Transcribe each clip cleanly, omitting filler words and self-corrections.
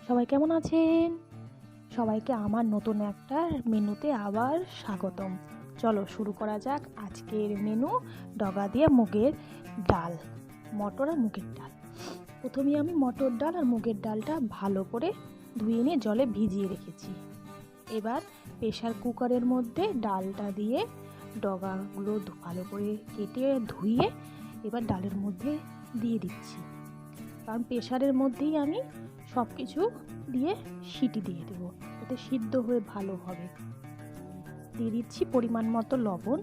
সবাই কেমন আছেন? সবাইকে আমার নতুন একটা মেনুতে আবার স্বাগতম। চলো শুরু করা যাক আজকের মেনু। ডগা দিয়ে মুগের ডাল, মটর আর মুগের ডাল। প্রথমে আমি মটর ডাল আর মুগের ডালটা ভালো করে ধুয়ে নিয়ে জলে ভিজিয়ে রেখেছি। এবার প্রেশার কুকারের মধ্যে ডালটা দিয়ে ডগাগুলো ভালো করে কেটে ধুয়ে এবার ডালের মধ্যে দিয়ে দিচ্ছি, কারণ প্রেশারের মধ্যেই আমি সব কিছু দিয়ে সিটি দিয়ে দেবো, যাতে সিদ্ধ হয়ে ভালো হবে। দিয়ে দিচ্ছি পরিমাণ মতো লবণ,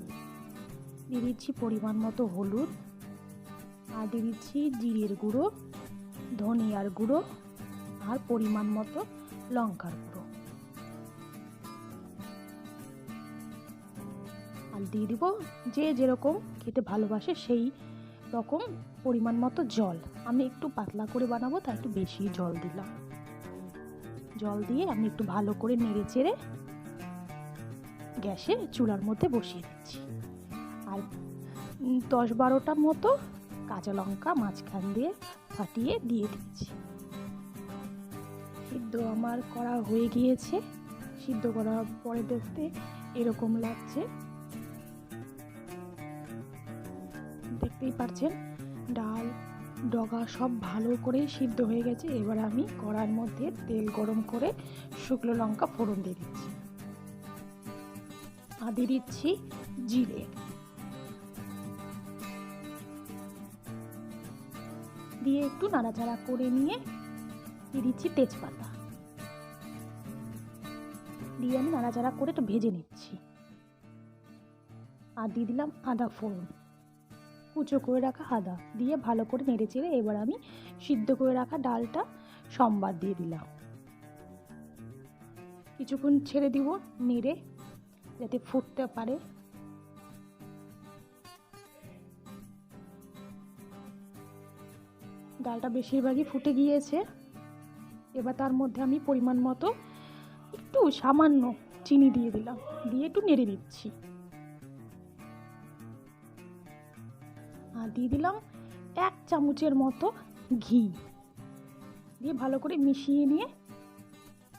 দিয়ে দিচ্ছি পরিমাণ মতো হলুদ, আর দিয়ে দিচ্ছি জিরের গুঁড়ো, ধনিয়ার গুঁড়ো আর পরিমাণ মতো লঙ্কার গুঁড়ো। আর দিয়ে দিব যে যেরকম খেতে ভালোবাসে সেই রকম পরিমাণ মতো জল। আমি একটু পাতলা করে বানাবো, তাই একটু বেশি জল দিলাম। জল দিয়ে আমি একটু ভালো করে নেড়ে চেড়ে গ্যাসে চুলার মধ্যে বসিয়ে দিচ্ছি। আর 10-12টা মতো কাঁচা লঙ্কা মাঝখান দিয়ে ফাটিয়ে দিয়ে দিচ্ছি। সিদ্ধ আমার করা হয়ে গিয়েছে। সিদ্ধ করার পরে দেখতে এরকম লাগছে, দেখতেই পাচ্ছেন ডাল ডগা সব ভালো করে সিদ্ধ হয়ে গেছে। এবার আমি কড়ার মধ্যে তেল গরম করে শুকনো লঙ্কা ফোড়ন দিয়ে দিচ্ছি, আর দিয়ে দিচ্ছি জিরে, দিয়ে একটু নাড়াচাড়া করে নিয়ে দিয়ে দিচ্ছি তেজপাতা, দিয়ে আমি নাড়াচাড়া করে একটু ভেজে নিচ্ছি। আর দিয়ে দিলাম আদা ফোড়ন, কুচো করে রাখা আদা দিয়ে ভালো করে নেড়ে চেড়ে এবার আমি সিদ্ধ করে রাখা ডালটা সম্বার দিয়ে দিলাম। কিছুক্ষণ ছেড়ে দিব নেড়ে, যাতে ফুটতে পারে। ডালটা বেশিরভাগই ফুটে গিয়েছে। এবার তার মধ্যে আমি পরিমাণ মতো একটু সামান্য চিনি দিয়ে দিলাম, দিয়ে একটু নেড়ে দিচ্ছি। আর দিয়ে দিলাম 1 চামচের মতো ঘি, দিয়ে ভালো করে মিশিয়ে নিয়ে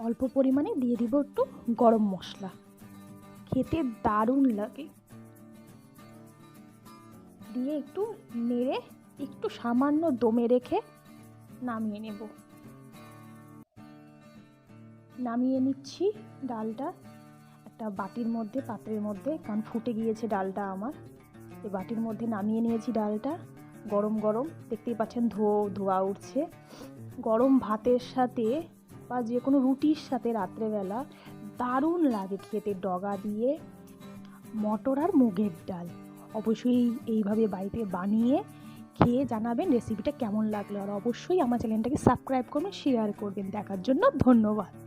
অল্প পরিমাণে দিয়ে দিব একটু গরম মশলা। খেতে দারুণ লাগে। দিয়ে একটু নেড়ে একটু সামান্য দমে রেখে নামিয়ে নেব। নামিয়ে নিচ্ছি ডালটা একটা বাটির মধ্যে, পাত্রের মধ্যে, কারণ ফুটে গিয়েছে ডালটা আমার। এই বাটির মধ্যে নামিয়ে নিয়েছি ডালটা। গরম গরম দেখতেই পাচ্ছেন ধোয়া উঠছে। গরম ভাতের সাথে বা যে কোনো রুটির সাথে রাত্রেবেলা দারুণ লাগে খেতে ডগা দিয়ে মটর আর মুগের ডাল। অবশ্যই এইভাবে বাড়িতে বানিয়ে খেয়ে জানাবেন রেসিপিটা কেমন লাগলো, আর অবশ্যই আমার চ্যানেলটাকে সাবস্ক্রাইব করবেন, শেয়ার করবেন। দেখার জন্য ধন্যবাদ।